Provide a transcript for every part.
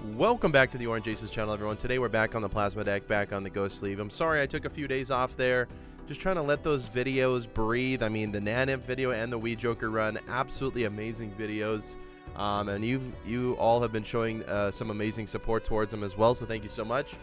Welcome back to the Orange Aces channel, everyone. Today we're back on the plasma deck, back on the ghost sleeve. I'm sorry I took a few days off there, just trying to let those videos breathe. I mean, the Nanimp video and the Wii Joker run, absolutely amazing videos. And you all have been showing some amazing support towards them as well, so thank you so much.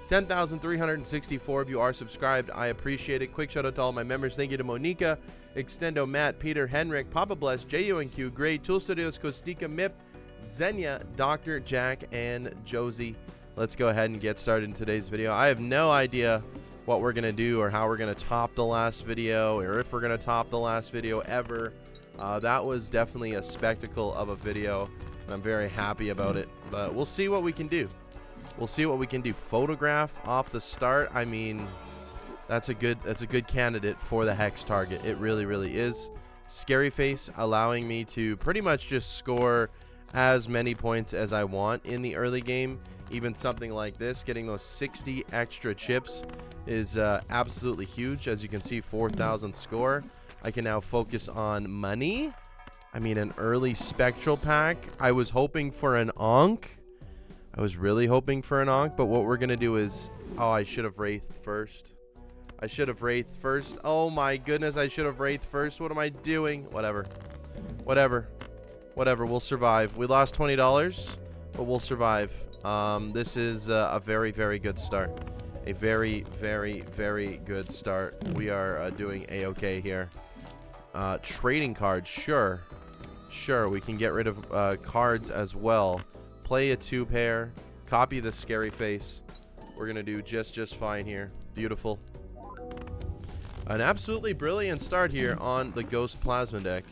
10,364 of you are subscribed. I appreciate it. Quick shout out to all my members. Thank you to Monica, Extendo, Matt, Peter, Henrik, Papa Bless, JUNQ, Great, Tool Studios, Kostika, Mip, Xenia, Dr. Jack, and Josie. Let's go ahead and get started in today's video. I have no idea what we're going to do or how we're going to top the last video or if we're going to top the last video ever. That was definitely a spectacle of a video, and I'm very happy about it. But we'll see what we can do. We'll see what we can do. Photograph off the start. I mean, that's a good candidate for the hex target. It really, really is. Scary face allowing me to pretty much just score as many points as I want in the early game. Even something like this, getting those 60 extra chips is absolutely huge. As you can see, 4,000 score. I can now focus on money. I mean, an early spectral pack. I was hoping for an Ankh. I was really hoping for an Ankh, but what we're gonna do is, oh, I should have Wraithed first. I should have Wraithed first. Oh my goodness, I should have Wraithed first. What am I doing? Whatever, we'll survive. We lost $20, but we'll survive. This is a very, very good start. A very, very, very good start. We are doing a-okay here. Trading cards, sure, we can get rid of cards as well. Play a 2-pair, copy the scary face. We're gonna do just fine here. Beautiful. An absolutely brilliant start here on the Ghost Plasma deck.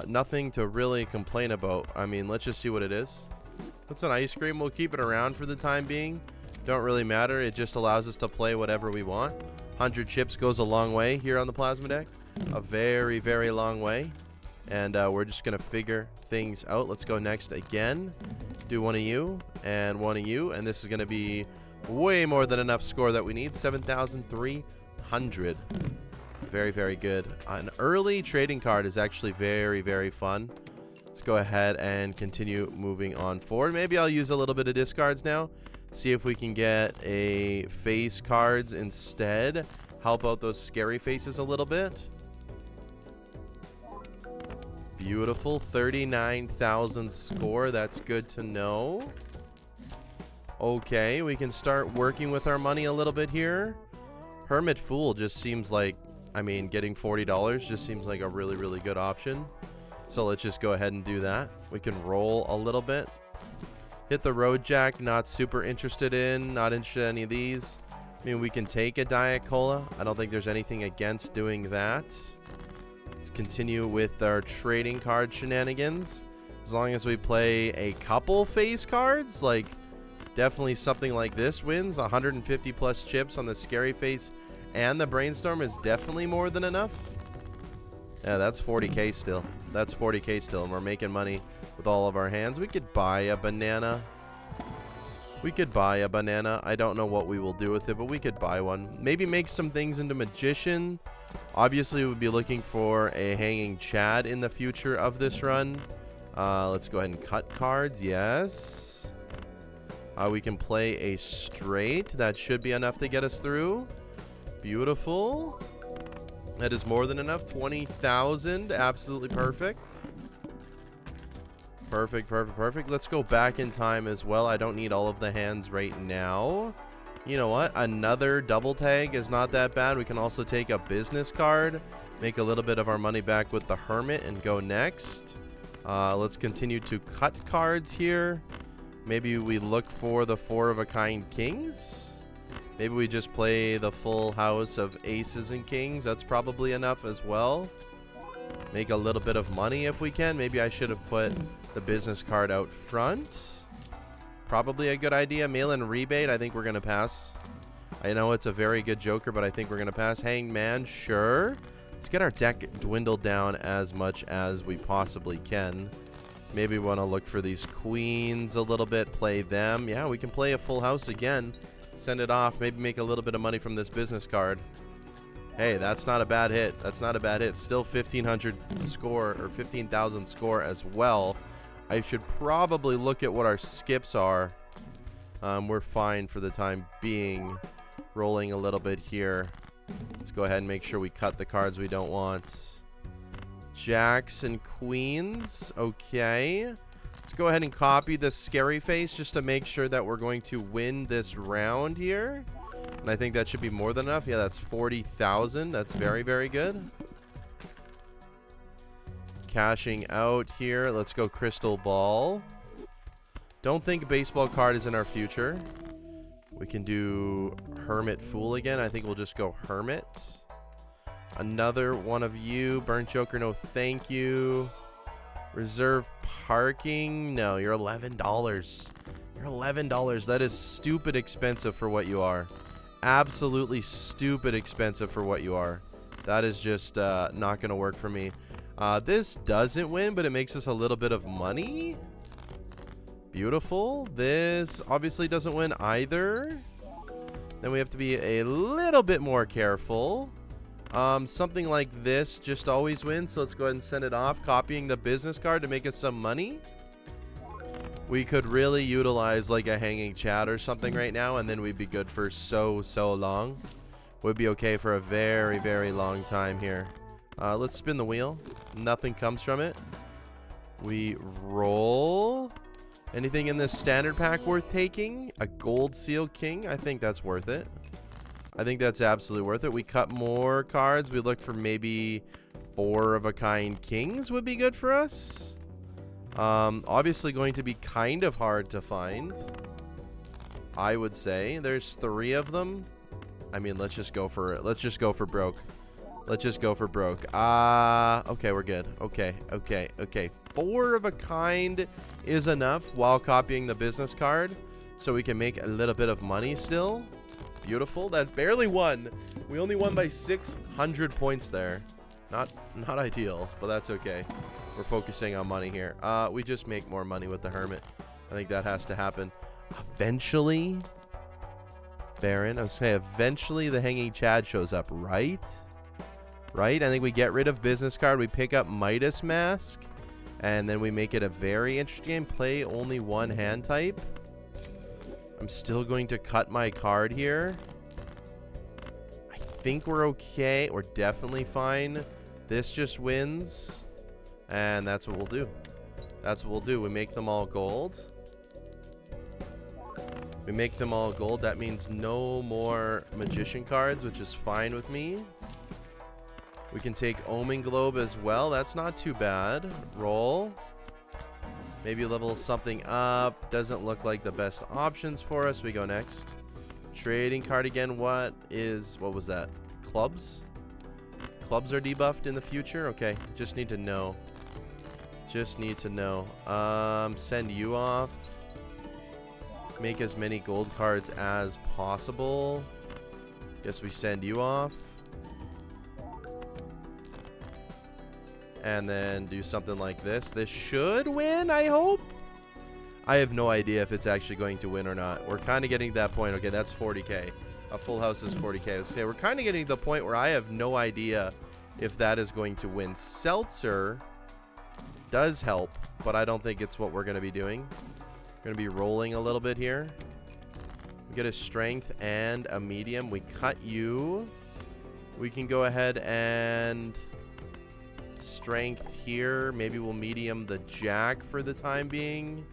Nothing to really complain about. I mean, let's just see what it is. It's an ice cream. We'll keep it around for the time being. Don't really matter. It just allows us to play whatever we want. 100 chips goes a long way here on the plasma deck. A very, very long way. And we're just going to figure things out. Let's go next again. Do one of you and one of you. And this is going to be way more than enough score that we need. 7,300. Very, very good. An early trading card is actually very, very fun. Let's go ahead and continue moving on forward. Maybe I'll use a little bit of discards now. See if we can get a face cards instead. Help out those scary faces a little bit. Beautiful. 39,000 score. That's good to know. Okay, we can start working with our money a little bit here. Hermit Fool just seems like, I mean, getting $40 just seems like a really, really good option. So let's just go ahead and do that. We can roll a little bit. Hit the Road Jack, not super interested in. Not interested in any of these. I mean, we can take a Diet Cola. I don't think there's anything against doing that. Let's continue with our trading card shenanigans. As long as we play a couple face cards, like definitely something like this wins. 150 plus chips on the scary face and the Brainstorm is definitely more than enough. Yeah, that's 40k still. That's 40k still, and we're making money with all of our hands. We could buy a banana. I don't know what we will do with it, but we could buy one. Maybe make some things into Magician. Obviously, we'll be looking for a Hanging Chad in the future of this run. Let's go ahead and cut cards. Yes. We can play a straight. That should be enough to get us through. Beautiful. That is more than enough. 20,000. Absolutely perfect. Perfect. Let's go back in time as well. I don't need all of the hands right now. You know what? Another double tag is not that bad. We can also take a business card, make a little bit of our money back with the Hermit, and go next. Let's continue to cut cards here. Maybe we look for the 4-of-a-kind kings. Maybe we just play the full house of aces and kings. That's probably enough as well. Make a little bit of money if we can. Maybe I should have put the business card out front. Probably a good idea. Mail-in rebate. I think we're going to pass. I know it's a very good joker, but I think we're going to pass. Hanged Man. Sure. Let's get our deck dwindled down as much as we possibly can. Maybe we want to look for these queens a little bit. Play them. Yeah, we can play a full house again. Send it off. Maybe make a little bit of money from this business card. Hey, that's not a bad hit. Still 1,500 score, or 15,000 score as well. I should probably look at what our skips are. We're fine for the time being. Rolling a little bit here. Let's go ahead and make sure we cut the cards we don't want. Jacks and queens. Okay. Let's go ahead and copy the scary face just to make sure that we're going to win this round here. And I think that should be more than enough. Yeah, that's 40,000. That's very, very good. Cashing out here. Let's go crystal ball. Don't think baseball card is in our future. We can do hermit fool again. I think we'll just go hermit. Another one of you. Burnt joker, no thank you. Reserve parking. No, you're $11. You're $11. That is stupid expensive for what you are. Absolutely stupid expensive for what you are. That is just not going to work for me. This doesn't win, but it makes us a little bit of money. Beautiful. This obviously doesn't win either. Then we have to be a little bit more careful. Something like this just always wins. So let's go ahead and send it off. Copying the business card to make us some money. We could really utilize like a hanging chat or something right now, and then we'd be good for so long. We'd be okay for a very, very long time here. Let's spin the wheel. Nothing comes from it. We roll. Anything in this standard pack worth taking? A gold seal king. I think that's worth it. I think that's absolutely worth it. We cut more cards. We look for maybe 4 of a kind kings would be good for us. Obviously going to be kind of hard to find, I would say. There's 3 of them. I mean, let's just go for it. Let's just go for broke. Let's just go for broke. Okay, we're good. Okay. 4 of a kind is enough while copying the business card, so we can make a little bit of money still. Beautiful. That barely won. We only won by 600 points there. Not ideal, but that's okay. We're focusing on money here. We just make more money with the hermit. I think that has to happen. Eventually, Baron, I was saying, eventually the hanging Chad shows up, right? Right? I think we get rid of business card. We pick up Midas Mask. And then we make it a very interesting game. Play only 1 hand type. I'm still going to cut my card here. I think we're okay. We're definitely fine. This just wins. And that's what we'll do. That's what we'll do. We make them all gold. We make them all gold. That means no more magician cards, which is fine with me. We can take Omen Globe as well. That's not too bad. Roll. Maybe level something up. Doesn't look like the best options for us. We go next. Trading card again. What was that? Clubs? Clubs are debuffed in the future? Okay. Just need to know. Just need to know. Send you off. Make as many gold cards as possible. Guess we send you off. And then do something like this. This should win, I hope. I have no idea if it's actually going to win or not. We're kind of getting to that point. Okay, that's 40k. A full house is 40k. So yeah, we're kind of getting to the point where I have no idea if that is going to win. Seltzer does help, but I don't think it's what we're going to be doing. We're going to be rolling a little bit here. We get a strength and a medium. We cut you. We can go ahead and strength here. Maybe we'll medium the jack for the time being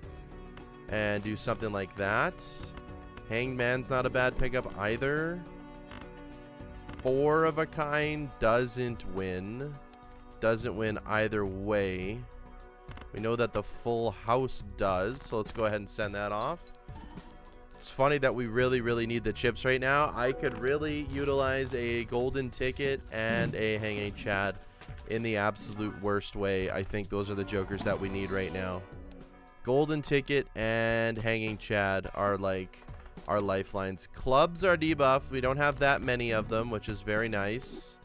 and do something like that. Hanged man's not a bad pickup either. 4 of a kind doesn't win. Doesn't win either way. We know that the full house does, so let's go ahead and send that off. It's funny that we really need the chips right now. I could really utilize a golden ticket and a hanging Chad in the absolute worst way. I think those are the jokers that we need right now. Golden ticket and hanging Chad are like our lifelines. Clubs are debuffed. We don't have that many of them, which is very nice.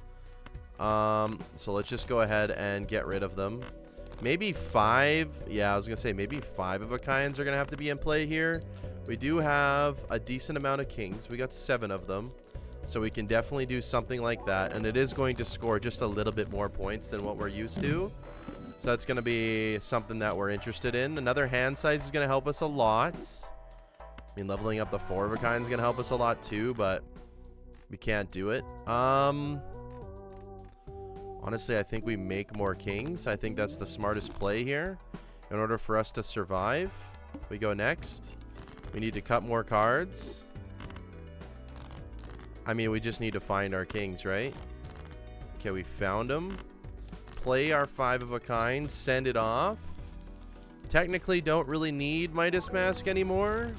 So let's just go ahead and get rid of them. Maybe 5. Yeah, I was gonna say maybe 5 of a kinds are gonna have to be in play here. We do have a decent amount of kings. We got 7 of them. So we can definitely do something like that. And it is going to score just a little bit more points than what we're used to. So that's going to be something that we're interested in. Another hand size is going to help us a lot. I mean, leveling up the 4 of a kind is going to help us a lot too, but we can't do it. Honestly, I think we make more kings. I think that's the smartest play here. In order for us to survive, we go next. We need to cut more cards. I mean, we just need to find our kings, right? Okay, we found them. Play our 5 of a kind. Send it off. Technically, don't really need Midas Mask anymore.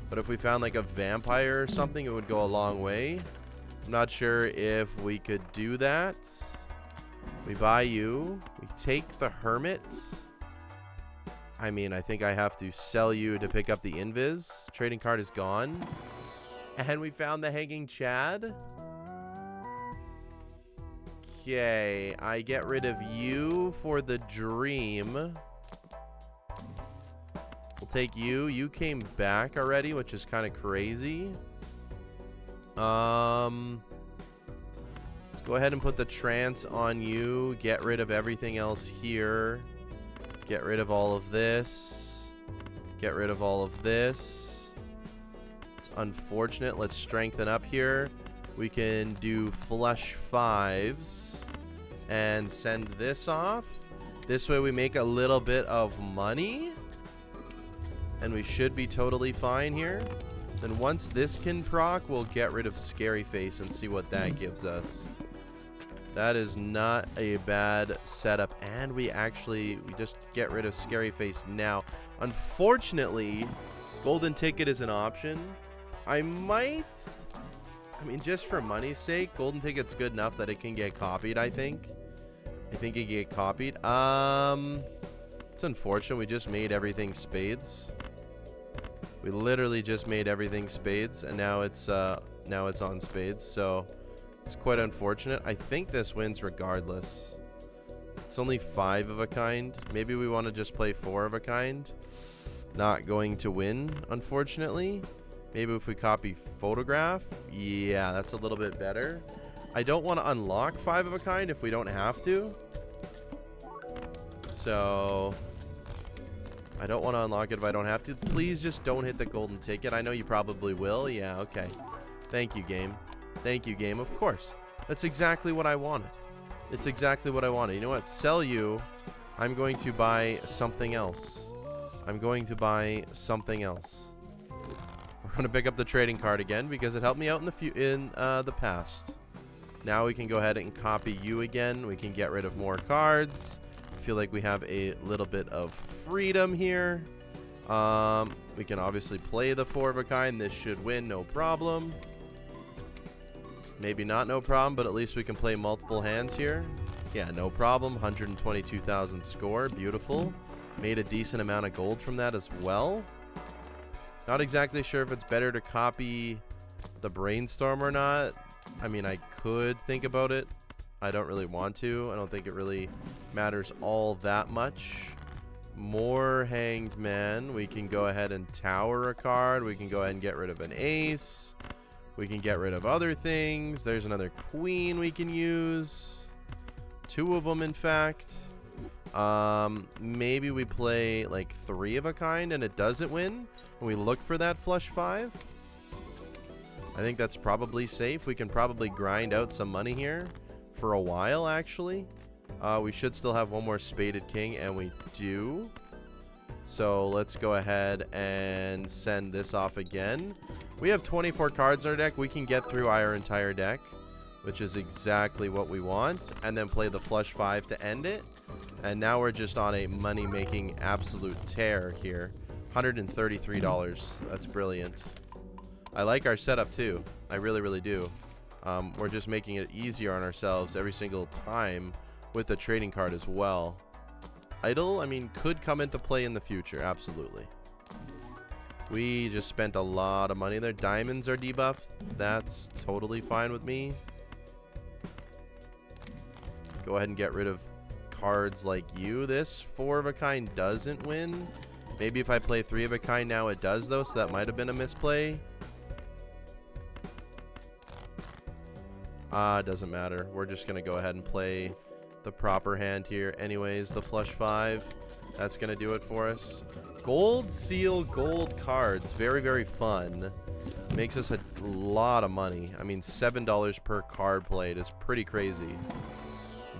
But if we found like a vampire or something, it would go a long way. I'm not sure if we could do that. We buy you. We take the hermit. I mean, I think I have to sell you to pick up the invis. Trading card is gone. And we found the hanging Chad. Okay, I get rid of you for the dream. We'll take you. You came back already, which is kind of crazy. Let's go ahead and put the trance on you. Get rid of everything else here. Get rid of all of this. Get rid of all of this. It's unfortunate. Let's strengthen up here. We can do flush 5s and send this off. This way we make a little bit of money. And we should be totally fine here. Then once this can proc, we'll get rid of Scary Face and see what that gives us. That is not a bad setup. And we just get rid of Scary Face now. Unfortunately, Golden Ticket is an option. I mean, just for money's sake, Golden Ticket's good enough that it can get copied, I think. I think it can get copied. It's unfortunate. We just made everything spades. We literally just made everything spades, and now it's on spades, so it's quite unfortunate. I think this wins regardless. It's only 5 of a kind. Maybe we want to just play 4 of a kind. Not going to win, unfortunately. Maybe if we copy photograph. Yeah, that's a little bit better. I don't want to unlock 5 of a kind if we don't have to. So I don't want to unlock it if I don't have to. Please just don't hit the golden ticket. I know you probably will. Yeah, okay. Thank you, game. Thank you, game. Of course. That's exactly what I wanted. It's exactly what I wanted. You know what? Sell you. I'm going to buy something else. I'm going to buy something else. We're going to pick up the trading card again because it helped me out in the past. Now we can go ahead and copy you again. We can get rid of more cards. I feel like we have a little bit of freedom here. We can obviously play the 4 of a kind. This should win, no problem. Maybe not no problem, but at least we can play multiple hands here. Yeah, no problem. 122,000 score. Beautiful. Made a decent amount of gold from that as well. Not exactly sure if it's better to copy the Brainstorm or not. I mean, I could think about it. I don't really want to. I don't think it really matters all that much. More Hanged Man. We can go ahead and tower a card. We can go ahead and get rid of an ace. We can get rid of other things. There's another queen we can use. 2 of them, in fact. Maybe we play like 3 of a kind and it doesn't win. And we look for that flush 5. I think that's probably safe. We can probably grind out some money here for a while, actually. We should still have one more spaded king, and we do. So let's go ahead and send this off again. We have 24 cards in our deck. We can get through our entire deck, which is exactly what we want, and then play the flush 5 to end it. And now we're just on a money-making absolute tear here. $133. That's brilliant. I like our setup too. I really, really do. We're just making it easier on ourselves every single time with the trading card as well. Idle, I mean, could come into play in the future. Absolutely. We just spent a lot of money there. Diamonds are debuffed. That's totally fine with me. Go ahead and get rid of cards like you. This 4 of a kind doesn't win. Maybe if I play 3 of a kind now it does, though, so that might have been a misplay. Doesn't matter. We're just going to go ahead and play the proper hand here. Anyways, the flush 5. That's going to do it for us. Gold seal, gold cards. Very, very fun. Makes us a lot of money. I mean, $7 per card played is pretty crazy.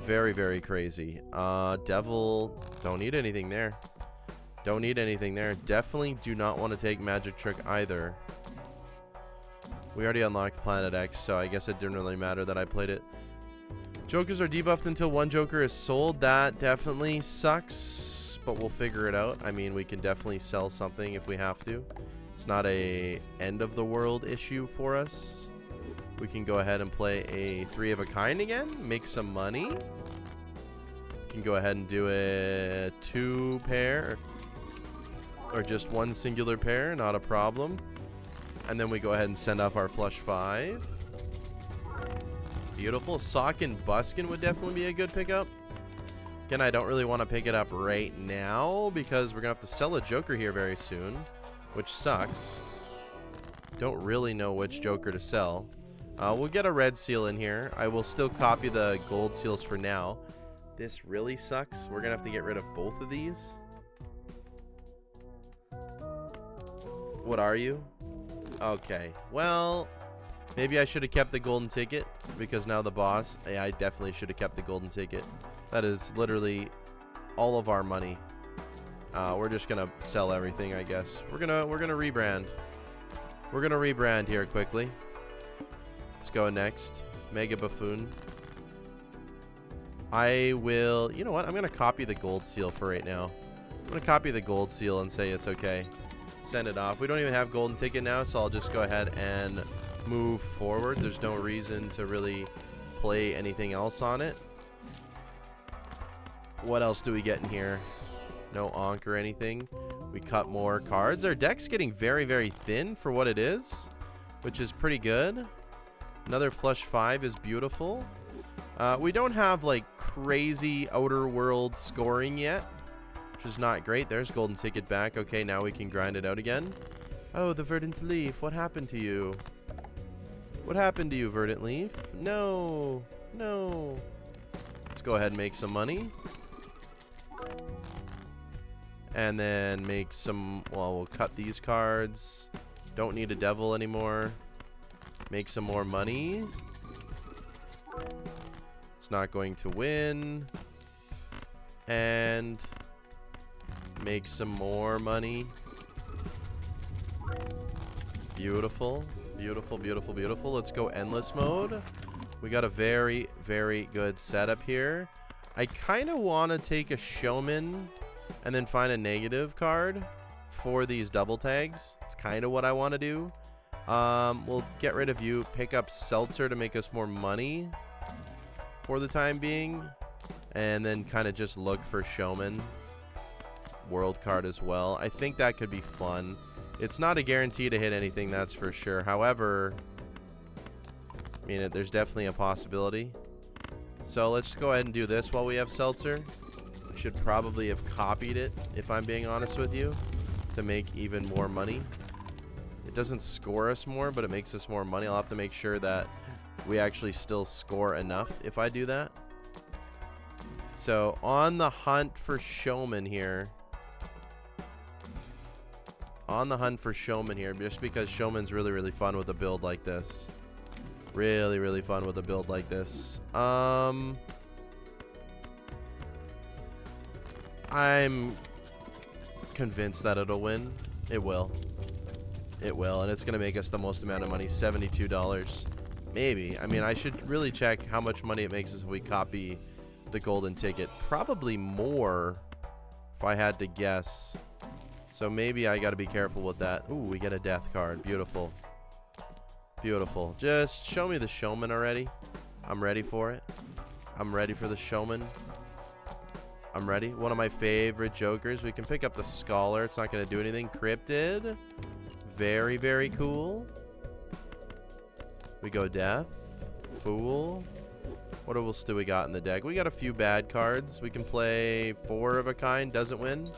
Very, very crazy. Devil, don't need anything there. Don't need anything there. Definitely do not want to take Magic Trick either. We already unlocked Planet X, so I guess it didn't really matter that I played it. Jokers are debuffed until one Joker is sold. That definitely sucks, but we'll figure it out. I mean, we can definitely sell something if we have to. It's not a end of the world issue for us. We can go ahead and play a 3 of a kind again, make some money. We can go ahead and do a 2 pair or just 1 singular pair, not a problem. And then we go ahead and send off our flush 5. Beautiful. Sock and Buskin would definitely be a good pickup. Again, I don't really want to pick it up right now because we're going to have to sell a Joker here very soon, which sucks. Don't really know which Joker to sell. We'll get a red seal in here. I will still copy the gold seals for now. This really sucks. We're going to have to get rid of both of these. What are you? Okay. Well, maybe I should have kept the golden ticket because now the boss. Yeah, I definitely should have kept the golden ticket. That is literally all of our money. We're just gonna sell everything, I guess. We're gonna rebrand. We're gonna rebrand here quickly. Let's go next. Mega Buffoon. I will. You know what? I'm gonna copy the gold seal for right now. I'm gonna copy the gold seal and say it's okay. Send it off. We don't even have golden ticket now, so I'll just go ahead and move forward. There's no reason to really play anything else on it. What else do we get in here? No Ankh or anything. We cut more cards. Our deck's getting very, very thin for what it is, which is pretty good. Another flush 5 is beautiful. We don't have like crazy outer world scoring yet, which is not great. There's golden ticket back. Okay, now we can grind it out again. Oh, the Verdant Leaf. What happened to you? What happened to you, Verdant Leaf? No. No. Let's go ahead and make some money. And then make some... Well, we'll cut these cards. Don't need a devil anymore. Make some more money. It's not going to win. And... make some more money. Beautiful. Beautiful, beautiful, beautiful. Let's go endless mode. We got a very, very good setup here. I kind of want to take a showman and then find a negative card for these double tags. It's kind of what I want to do. We'll get rid of you. Pick up Seltzer to make us more money for the time being. And then kind of just look for showman. World card as well. I think that could be fun. It's not a guarantee to hit anything, that's for sure. However, I mean, there's definitely a possibility. So let's go ahead and do this while we have Seltzer. I should probably have copied it, if I'm being honest with you, to make even more money. It doesn't score us more, but it makes us more money. I'll have to make sure that we actually still score enough if I do that. So on the hunt for showman here. On the hunt for showman here, just because showman's really, really fun with a build like this. Really, really fun with a build like this. I'm convinced that it'll win. It will. It will, and it's going to make us the most amount of money, $72. Maybe. I mean, I should really check how much money it makes us if we copy the golden ticket. Probably more, if I had to guess. So maybe I got to be careful with that. Ooh, we get a death card. Beautiful. Beautiful. Just show me the showman already. I'm ready for it. I'm ready for the showman. I'm ready. One of my favorite jokers. We can pick up the scholar. It's not going to do anything. Cryptid. Very, very cool. We go death. Fool. What else do we got in the deck? We got a few bad cards. We can play 4 of a kind. Doesn't win.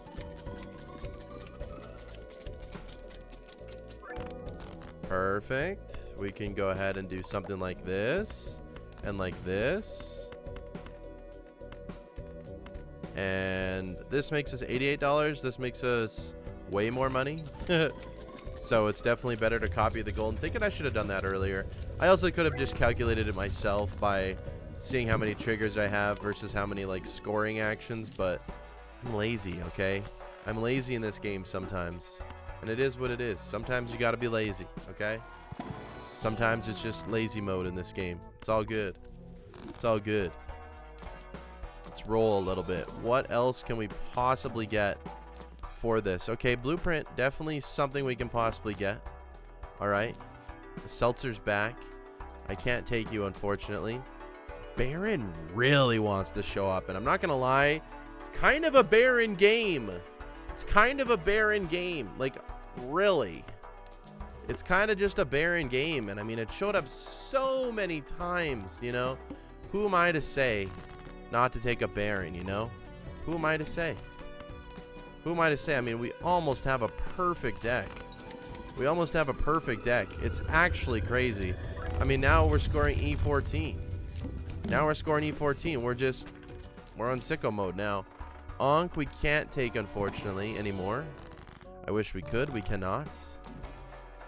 Perfect. We can go ahead and do something like this. And like this. And this makes us $88. This makes us way more money. So it's definitely better to copy the gold. I'm thinking I should have done that earlier. I also could have just calculated it myself by seeing how many triggers I have versus how many like scoring actions, but I'm lazy, okay? I'm lazy in this game sometimes. And it is what it is. Sometimes you gotta be lazy, okay? Sometimes it's just lazy mode in this game. It's all good. It's all good. Let's roll a little bit. What else can we possibly get for this? Okay, blueprint, definitely something we can possibly get. Alright. The seltzer's back. I can't take you, unfortunately. Baron really wants to show up, and I'm not gonna lie, it's kind of a Baron game. It's kind of a Baron game. Like, really. It's kind of just a Baron game, and I mean, it showed up so many times, you know? Who am I to say not to take a Baron, you know? Who am I to say? Who am I to say? I mean, we almost have a perfect deck. We almost have a perfect deck. It's actually crazy. I mean, now we're scoring E14. Now we're scoring E14. We're on sicko mode now. Ankh we can't take, unfortunately, anymore. I wish we could. We cannot.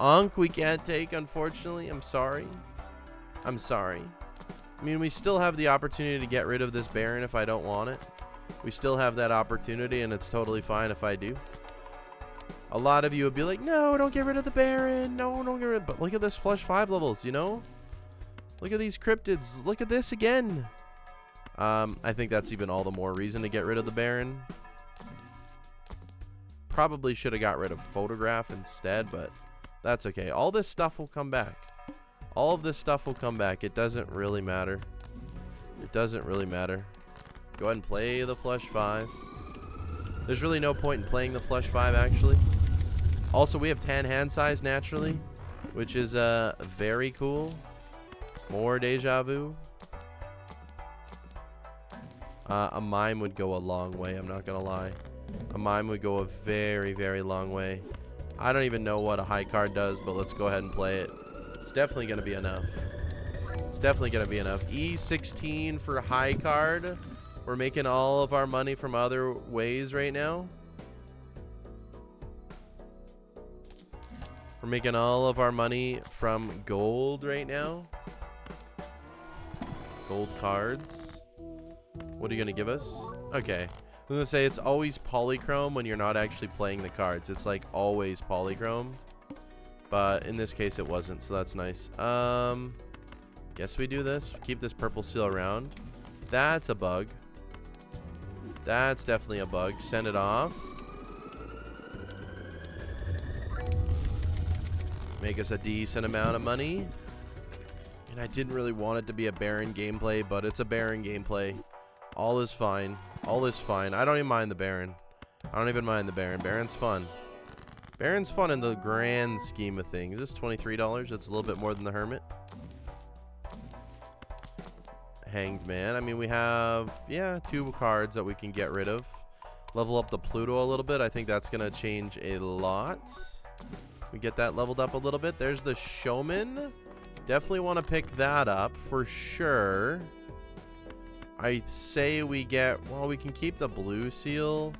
Ankh we can't take, unfortunately. I'm sorry. I'm sorry. I mean, we still have the opportunity to get rid of this Baron if I don't want it. We still have that opportunity, and it's totally fine if I do. A lot of you would be like, no, don't get rid of the Baron. No, don't get rid of it. But look at this flush 5 levels, you know? Look at these cryptids. Look at this again. I think that's even all the more reason to get rid of the Baron. Probably should have got rid of Photograph instead, but that's okay. All this stuff will come back. All of this stuff will come back. It doesn't really matter. It doesn't really matter. Go ahead and play the flush 5. There's really no point in playing the flush 5, actually. Also, we have 10 hand size naturally, which is very cool. More deja vu. A mime would go a long way, I'm not gonna lie. A mime would go a very, very long way. I don't even know what a high card does, but let's go ahead and play it. It's definitely gonna be enough. It's definitely gonna be enough. E16 for high card. We're making all of our money from other ways right now. We're making all of our money from gold right now. Gold cards. What are you going to give us? Okay. I'm going to say it's always polychrome when you're not actually playing the cards. It's like always polychrome. But in this case it wasn't, so that's nice. Guess we do this. Keep this purple seal around. That's a bug. That's definitely a bug. Send it off. Make us a decent amount of money. And I didn't really want it to be a Baron gameplay, but it's a Baron gameplay. All is fine. All is fine. I don't even mind the Baron. I don't even mind the Baron. Baron's fun. Baron's fun in the grand scheme of things. This is $23. That's a little bit more than the Hermit. Hanged Man. I mean, we have, yeah, 2 cards that we can get rid of. Level up the Pluto a little bit. I think that's going to change a lot. We get that leveled up a little bit. There's the Showman. Definitely want to pick that up for sure. I say we get, well, we can keep the blue seal.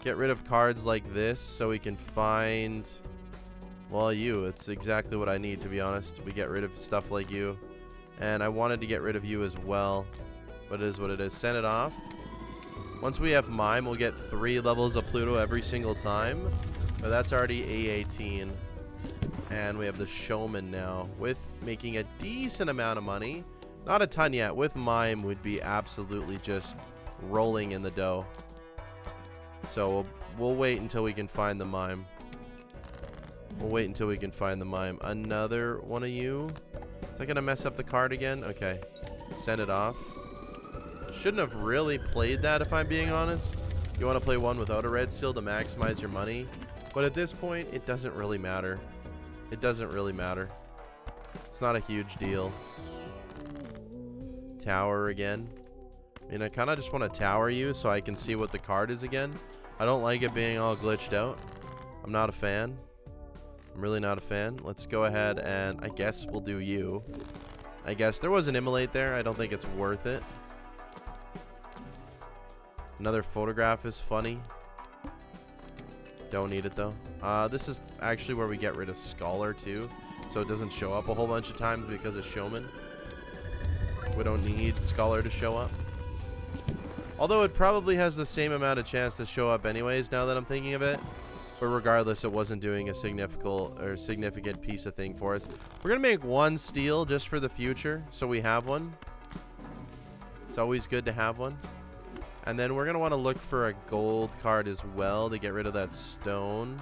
Get rid of cards like this so we can find, well, you. It's exactly what I need, to be honest. We get rid of stuff like you. And I wanted to get rid of you as well. But it is what it is. Send it off. Once we have Mime, we'll get 3 levels of Pluto every single time. But that's already A18. And we have the Showman now, with making a decent amount of money. Not a ton yet. With Mime, would be absolutely just rolling in the dough. So we'll wait until we can find the Mime. We'll wait until we can find the Mime. Another one of you. Is that going to mess up the card again? Okay. Send it off. Shouldn't have really played that, if I'm being honest. You want to play one without a red seal to maximize your money. But at this point, it doesn't really matter. It doesn't really matter. It's not a huge deal. Tower again. I mean, I kind of just want to tower you so I can see what the card is again. I don't like it being all glitched out. I'm not a fan. I'm really not a fan. Let's go ahead and I guess we'll do you. I guess there was an immolate there. I don't think it's worth it. Another photograph is funny. Don't need it though. This is actually where we get rid of Scholar too, so it doesn't show up a whole bunch of times because of Showman. We don't need Scholar to show up. Although it probably has the same amount of chance to show up anyways now that I'm thinking of it. But regardless, it wasn't doing a significant piece of thing for us. We're going to make one steel just for the future, so we have one. It's always good to have one. And then we're going to want to look for a gold card as well to get rid of that stone.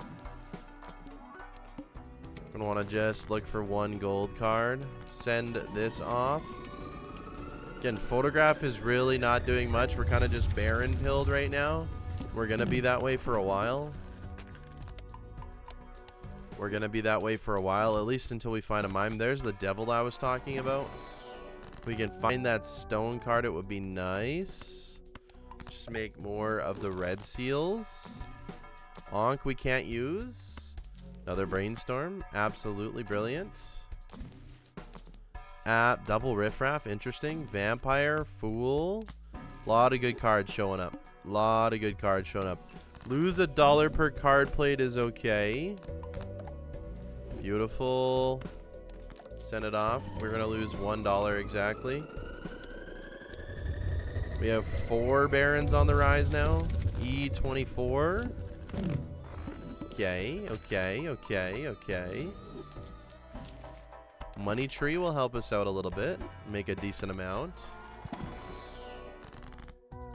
We're going to want to just look for one gold card. Send this off. Again, photograph is really not doing much. We're kind of just barren pilled right now. We're going to be that way for a while. We're going to be that way for a while, at least until we find a mime. There's the devil I was talking about. If we can find that stone card, it would be nice. Just make more of the red seals. Ankh we can't use. Another brainstorm. Absolutely brilliant. Double riffraff. Interesting. Vampire. Fool. A lot of good cards showing up. Lot of good cards showing up. Lose $1 per card played is okay. Beautiful. Send it off. We're going to lose $1 exactly. We have 4 barons on the rise now. E24. Okay, okay, okay, okay. Money tree will help us out a little bit. Make a decent amount.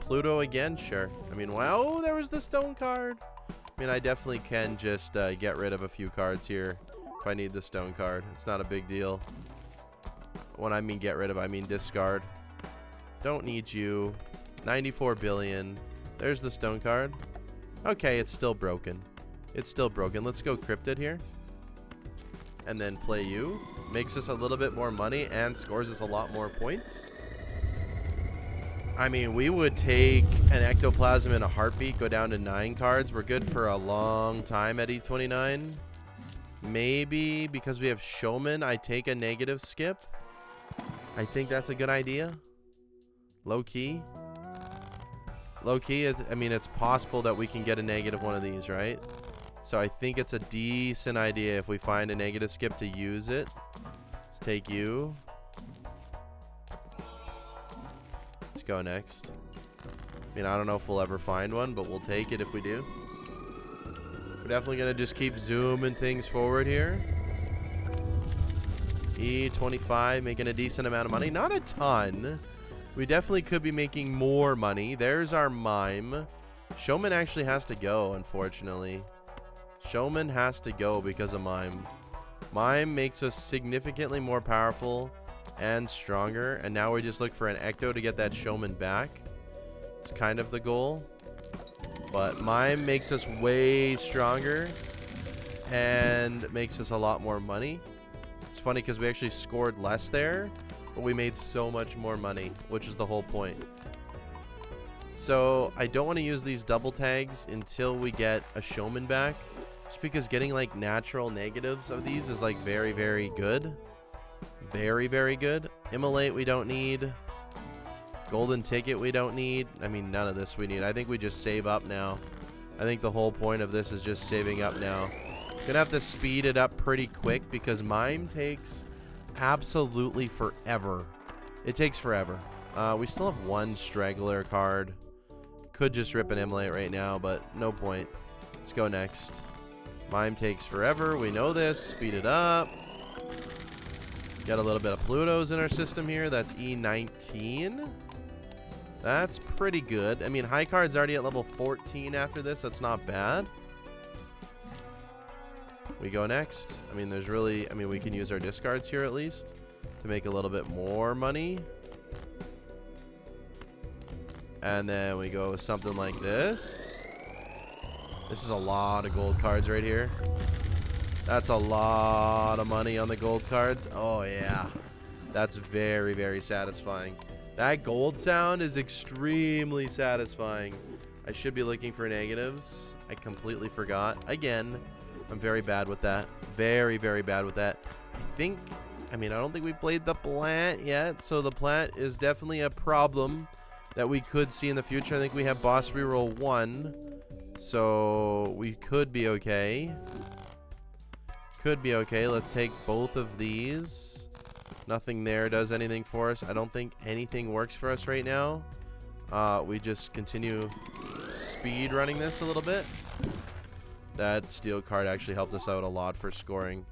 Pluto again? Sure. I mean, wow, there was the stone card. I mean, I definitely can just get rid of a few cards here if I need the stone card. It's not a big deal. When I mean get rid of, I mean discard. Don't need you. 94 billion. There's the stone card. Okay, it's still broken. It's still broken. Let's go cryptid here. And then play you. Makes us a little bit more money and scores us a lot more points. I mean, we would take an ectoplasm in a heartbeat, go down to 9 cards. We're good for a long time at E29. Maybe because we have Showman, I take a negative skip. I think that's a good idea. Low key. Low key, I mean, it's possible that we can get a negative one of these, right? So I think it's a decent idea if we find a negative skip to use it. Let's take you. Let's go next. I mean, I don't know if we'll ever find one, but we'll take it if we do. We're definitely going to just keep zooming things forward here. E25, making a decent amount of money. Not a ton. We definitely could be making more money. There's our mime. Showman actually has to go, unfortunately. Showman has to go because of mime. Mime makes us significantly more powerful and stronger. And now we just look for an ecto to get that Showman back. It's kind of the goal. But mime makes us way stronger and makes us a lot more money. It's funny because we actually scored less there, but we made so much more money, which is the whole point. So I don't want to use these double tags until we get a Showman back, just because getting like natural negatives of these is like very, very good. Very, very good. Immolate we don't need. Golden ticket we don't need. I mean, none of this we need. I think we just save up now. I think the whole point of this is just saving up now. Gonna have to speed it up pretty quick because mime takes absolutely forever. It takes forever. We still have one straggler card. Could just rip an immolate right now, but no point. Let's go next. Mime takes forever. We know this. Speed it up. Got a little bit of Plutos in our system here. That's E19. That's pretty good. I mean, high card's already at level 14 after this. That's not bad. We go next. I mean, there's really... I mean, we can use our discards here at least to make a little bit more money. And then we go with something like this. This is a lot of gold cards right here. That's a lot of money on the gold cards. Oh, yeah. That's very, very satisfying. That gold sound is extremely satisfying. I should be looking for negatives. I completely forgot. Again, I'm very bad with that. Very, very bad with that. I mean, I don't think we played the plant yet, so the plant is definitely a problem. that we could see in the future. I think we have boss reroll 1, so we could be okay. Could be okay. Let's take both of these. Nothing there does anything for us. I don't think anything works for us right now. We just continue speed running this a little bit. That steel card actually helped us out a lot for scoring.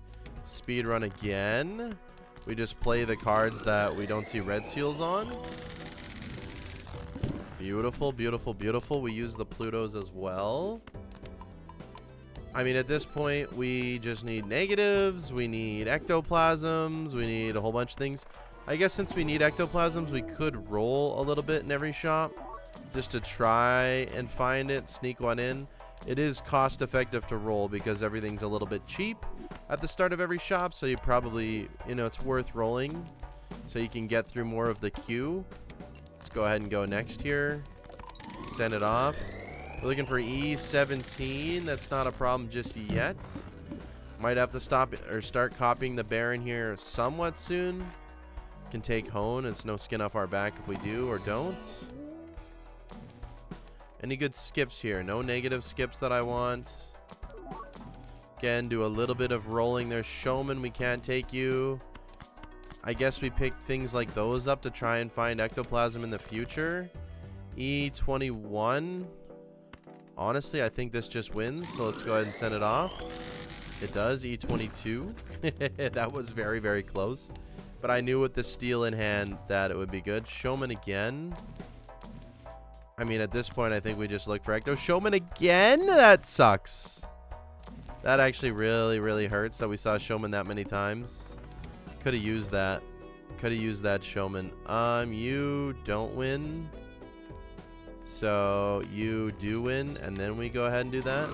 Speed run again. We just play the cards that we don't see red seals on. Beautiful, beautiful, beautiful. We use the Plutos as well. I mean, at this point, we just need negatives. We need ectoplasms. We need a whole bunch of things. I guess since we need ectoplasms, we could roll a little bit in every shop just to try and find it, sneak one in. It is cost effective to roll because everything's a little bit cheap at the start of every shop, so you probably, you know, it's worth rolling so you can get through more of the queue. Let's go ahead and go next here. Send it off. We're looking for E17. That's not a problem just yet. Might have to stop or start copying the Baron here somewhat soon. Can take Hone. It's no skin off our back if we do or don't. Any good skips here? No negative skips that I want. Again, do a little bit of rolling. There's Showman. We can't take you. I guess we pick things like those up to try and find ectoplasm in the future. E21. Honestly, I think this just wins, so let's go ahead and send it off. It does. E22. That was very, very close. But I knew with the steel in hand that it would be good. Showman again. I mean, at this point, I think we just look for Ecto. Showman again? That sucks. That actually really, really hurts that we saw Showman that many times. Could have used that. Could have used that Showman. You don't win. So you do win, and then we go ahead and do that.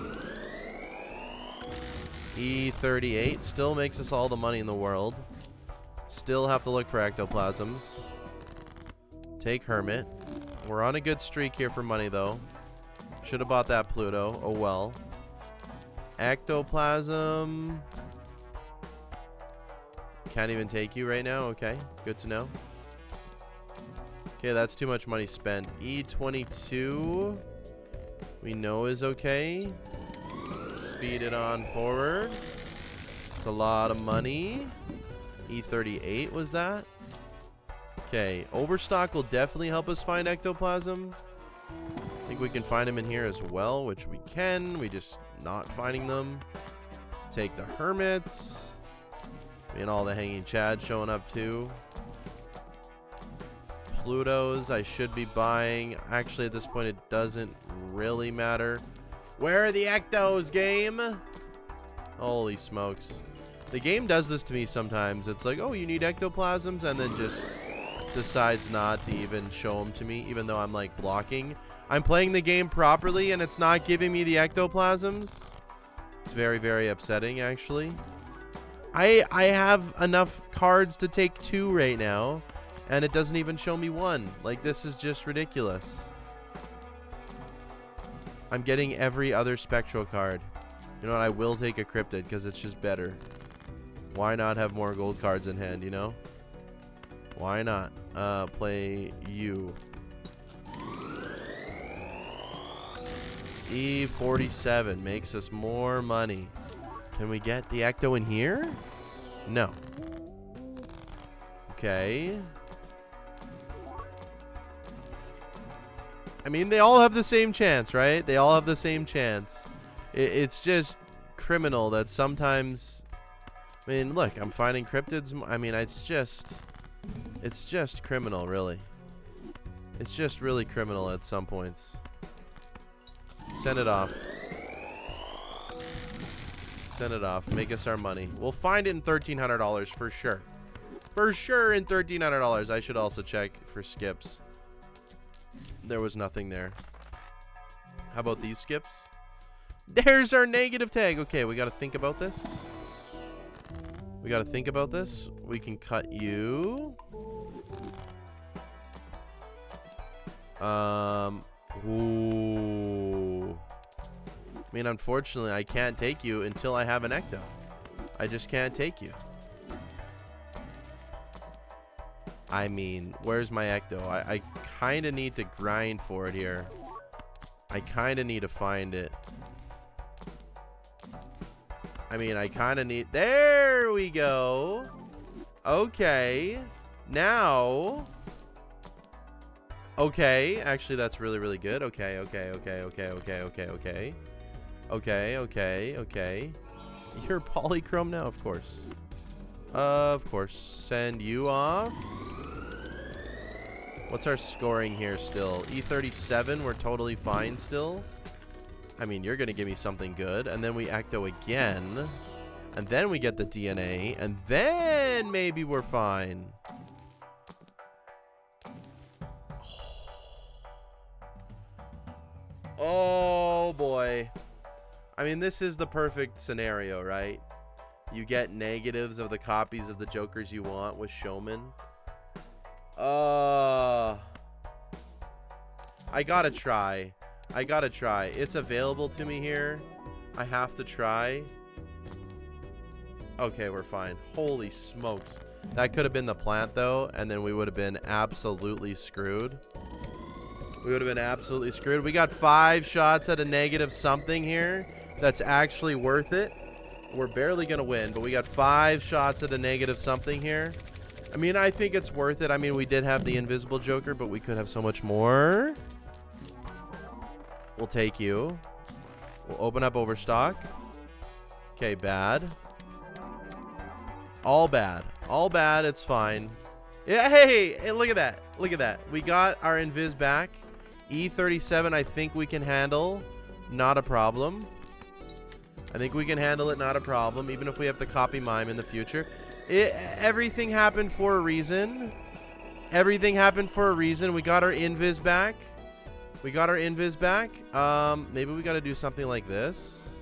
E38 still makes us all the money in the world. Still have to look for ectoplasms. Take Hermit. We're on a good streak here for money, though. Should have bought that Pluto. Oh, well. Ectoplasm. Can't even take you right now. Okay, good to know. Okay, that's too much money spent. E22 we know is okay. Speed it on forward. It's a lot of money. E38 was that? Okay, Overstock will definitely help us find ectoplasm. I think we can find them in here as well, which we can. We just not finding them. Take the Hermits. And all the Hanging Chad showing up too. Plutos I should be buying. Actually, at this point, it doesn't really matter. Where are the ectos, game? Holy smokes. The game does this to me sometimes. It's like, oh, you need ectoplasms, and then just decides not to even show them to me, even though I'm like blocking. I'm playing the game properly, and it's not giving me the ectoplasms. It's very, very upsetting, actually. I have enough cards to take 2 right now, and it doesn't even show me 1. Like, this is just ridiculous. I'm getting every other spectral card. You know what? I will take a cryptid because it's just better. Why not have more gold cards in hand, you know? Why not? Play you. E47 makes us more money. Can we get the ecto in here? No. Okay. I mean, they all have the same chance, right? They all have the same chance. It's just criminal that sometimes... I mean, look, I'm finding cryptids. I mean, it's just criminal, really. It's just really criminal at some points. Send it off. Send it off. Make us our money. We'll find it in $1,300 for sure. For sure in $1,300. I should also check for skips. There was nothing there. How about these skips? There's our negative tag. Okay, we got to think about this. We got to think about this. We can cut you. Ooh. I mean, unfortunately, I can't take you until I have an ecto. I just can't take you. I mean, where's my ecto? I kind of need to grind for it here. I kind of need to find it. I mean, I kind of need... There we go. Okay. Now... Okay. Actually, that's really, really good. Okay, okay, okay, okay, okay, okay, okay. Okay, okay, okay. You're polychrome now? Of course. Of course. Send you off. What's our scoring here still? E37, we're totally fine still. I mean, you're going to give me something good. And then we Ecto again. And then we get the DNA. And then maybe we're fine. Oh, boy. I mean, this is the perfect scenario, right? You get negatives of the copies of the Jokers you want with Showman. I gotta try. I gotta try. It's available to me here. I have to try. Okay, we're fine. Holy smokes. That could have been the plant, though, and then we would have been absolutely screwed. We would have been absolutely screwed. We got 5 shots at a negative something here. That's actually worth it. We're barely going to win, but we got 5 shots at a negative something here. I mean, I think it's worth it. I mean, we did have the invisible Joker, but we could have so much more. We'll take you. We'll open up Overstock. Okay, bad. All bad. All bad. It's fine. Yeah, hey, look at that. Look at that. We got our invis back. E37, I think we can handle. Not a problem. I think we can handle it. Not a problem. Even if we have to copy mime in the future. Everything happened for a reason. Everything happened for a reason. We got our invis back. We got our invis back. Maybe we got to do something like this.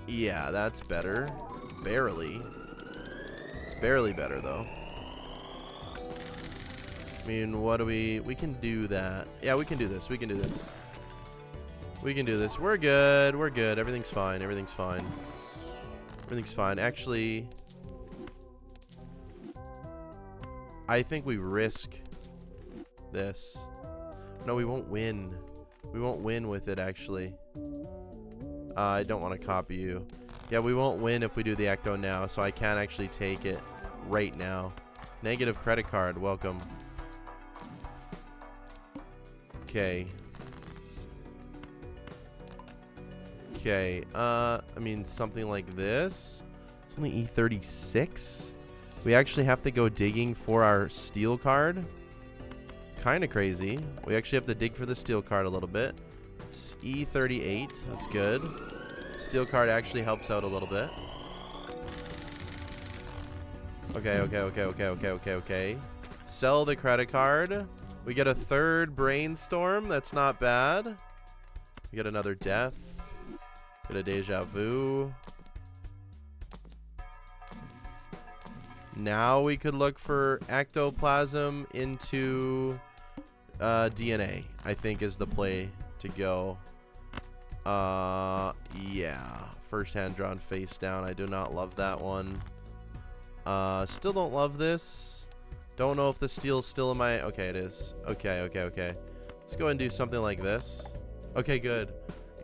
Yeah, that's better. Barely. It's barely better, though. I mean, what do we can do that. Yeah, we can do this. We can do this. We can do this. We're good. We're good. Everything's fine. Everything's fine. Everything's fine. Actually, I think we risk this. No, we won't win. We won't win with it, actually. I don't want to copy you. Yeah, we won't win if we do the Ecto now, so I can't actually take it right now. Negative credit card. Welcome. Okay. Okay. I mean, something like this. It's only E36. We actually have to go digging for our steel card. Kind of crazy. We actually have to dig for the steel card a little bit. It's E38. That's good. Steel card actually helps out a little bit. Okay, okay, okay, okay, okay, okay, okay. Sell the credit card. We get a 3rd brainstorm. That's not bad. We get another death. Get a deja vu. Now we could look for ectoplasm into DNA, I think is the play to go. Yeah. First hand drawn face down. I do not love that one. Still don't love this. Don't know if the steel's still in my... Okay, it is. Okay, okay, okay. Let's go ahead and do something like this. Okay, good.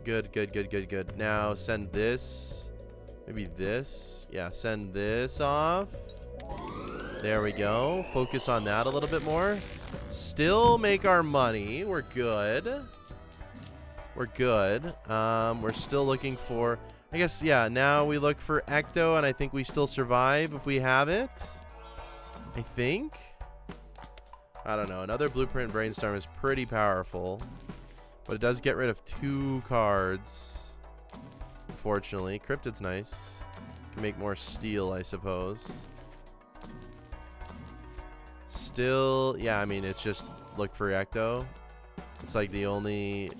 Good, good, good, good, good. Now send this. Maybe this. Yeah, send this off. There we go. Focus on that a little bit more. Still make our money. We're good. We're good. We're still looking for... I guess, yeah, now we look for Ecto, and I think we still survive if we have it. I think. I don't know. Another Blueprint Brainstorm is pretty powerful. But it does get rid of 2 cards. Unfortunately. Cryptid's nice. Can make more steel, I suppose. Still, yeah, I mean, it's just look for Ecto. It's like the only...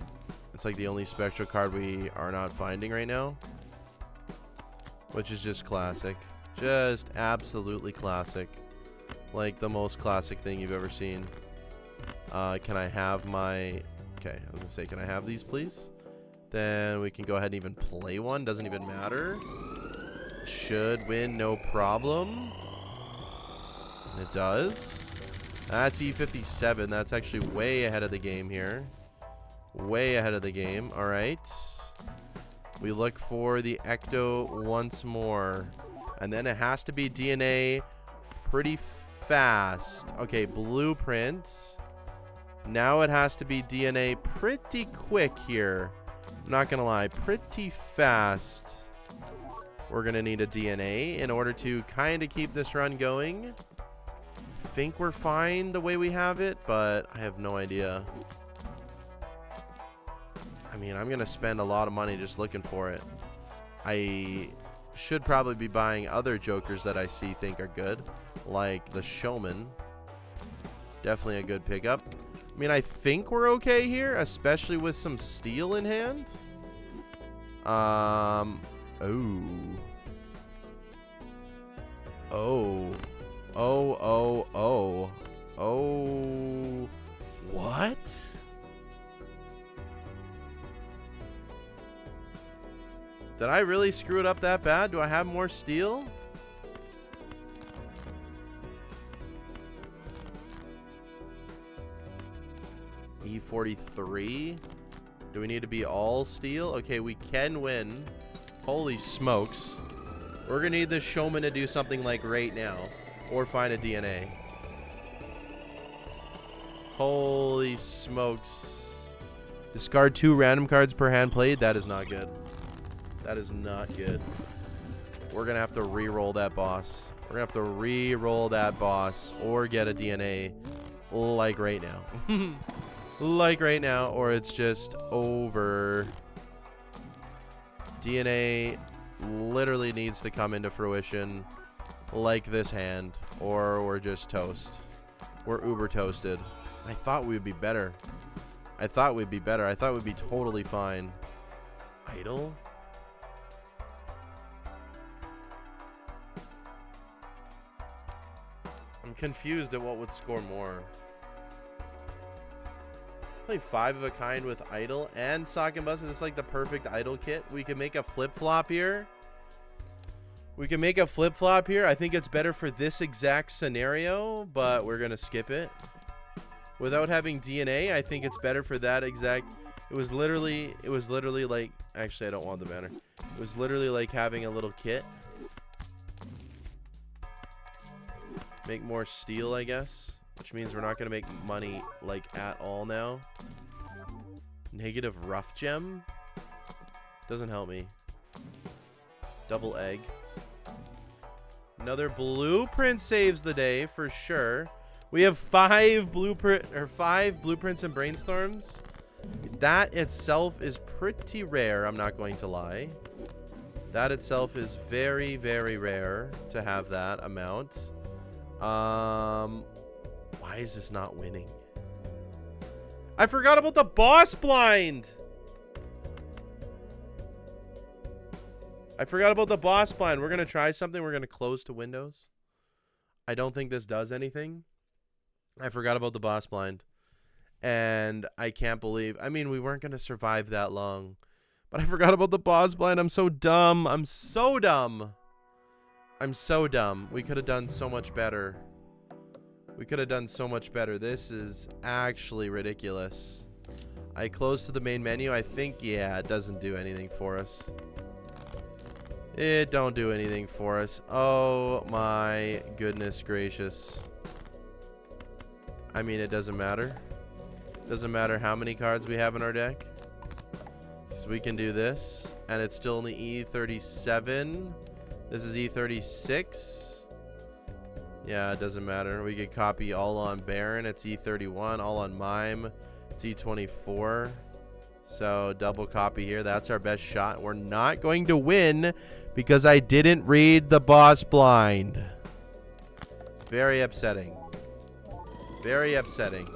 It's like the only spectral card we are not finding right now. Which is just classic. Just absolutely classic. Like the most classic thing you've ever seen. Can I have my... Okay, I was going to say, can I have these, please? Then we can go ahead and even play one. Doesn't even matter. Should win, no problem. It does. That's E57. That's actually way ahead of the game here. Way ahead of the game. All right. We look for the ecto once more. And then it has to be DNA pretty fast. Okay, blueprint. Now it has to be DNA pretty quick here. I'm not going to lie. Pretty fast. We're going to need a DNA in order to kind of keep this run going. I think we're fine the way we have it, but I have no idea. I mean, I'm going to spend a lot of money just looking for it. I should probably be buying other jokers that I think are good, like the Showman. Definitely a good pickup. I mean, I think we're okay here, especially with some steel in hand. Oh. What? Did I really screw it up that bad? Do I have more steel? E43. Do we need to be all steel? Okay, we can win. Holy smokes. We're going to need the Showman to do something like right now. Or find a DNA. Holy smokes. Discard 2 random cards per hand played. That is not good. That is not good. We're going to have to re-roll that boss. We're going to have to re-roll that boss. Or get a DNA. Like right now. Like right now. Or it's just over. DNA literally needs to come into fruition like this hand, or we're just toast. We're uber toasted. I thought we would be better. I thought we'd be better. I thought we'd be totally fine. Idle? I'm confused at what would score more. Play 5 of a kind with idle and sock and buzz. This is like the perfect idle kit. We can make a flip-flop here. We can make a flip-flop here. I think it's better for this exact scenario, but we're going to skip it. Without having DNA, I think it's better for that exact... It was literally like... Actually, I don't want the banner. It was literally like having a little kit. Make more steel, I guess. Which means we're not going to make money, like, at all now. Negative rough gem? Doesn't help me. Double egg. Another blueprint saves the day, for sure. We have 5 blueprints and brainstorms. That itself is pretty rare, I'm not going to lie. That itself is very, very rare to have that amount. Why is this not winning? I forgot about the boss blind. I forgot about the boss blind. We're going to try something. We're going to close to Windows. I don't think this does anything. I forgot about the boss blind. And I can't believe... I mean, we weren't going to survive that long. But I forgot about the boss blind. I'm so dumb. I'm so dumb. I'm so dumb. We could have done so much better. We could have done so much better. This is actually ridiculous. I close to the main menu. I think, yeah, it doesn't do anything for us. It don't do anything for us. Oh my goodness gracious. I mean, it doesn't matter. Doesn't matter how many cards we have in our deck. So we can do this. And it's still only E37. This is E36. Yeah, it doesn't matter. We could copy all on Baron. It's E31. All on Mime. It's E24. So double copy here. That's our best shot. We're not going to win because I didn't read the boss blind. Very upsetting. Very upsetting.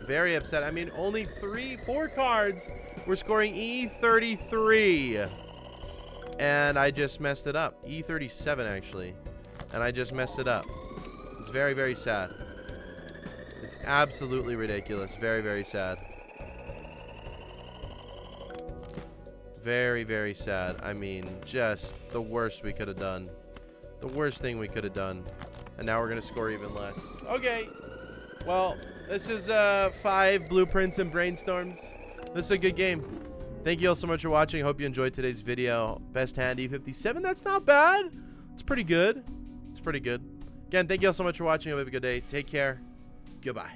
Very upset. I mean, only 4 cards. We're scoring E33. And I just messed it up. E37, actually. And I just messed it up. It's very, very sad. It's absolutely ridiculous. Very, very sad. Very, very sad. I mean, just the worst we could have done. The worst thing we could have done. And now we're going to score even less. Okay. Well, this is 5 blueprints and brainstorms. This is a good game. Thank you all so much for watching. Hope you enjoyed today's video. Best hand E57. That's not bad. It's pretty good. It's pretty good. Again, thank you all so much for watching. Hope you have a good day. Take care. Goodbye.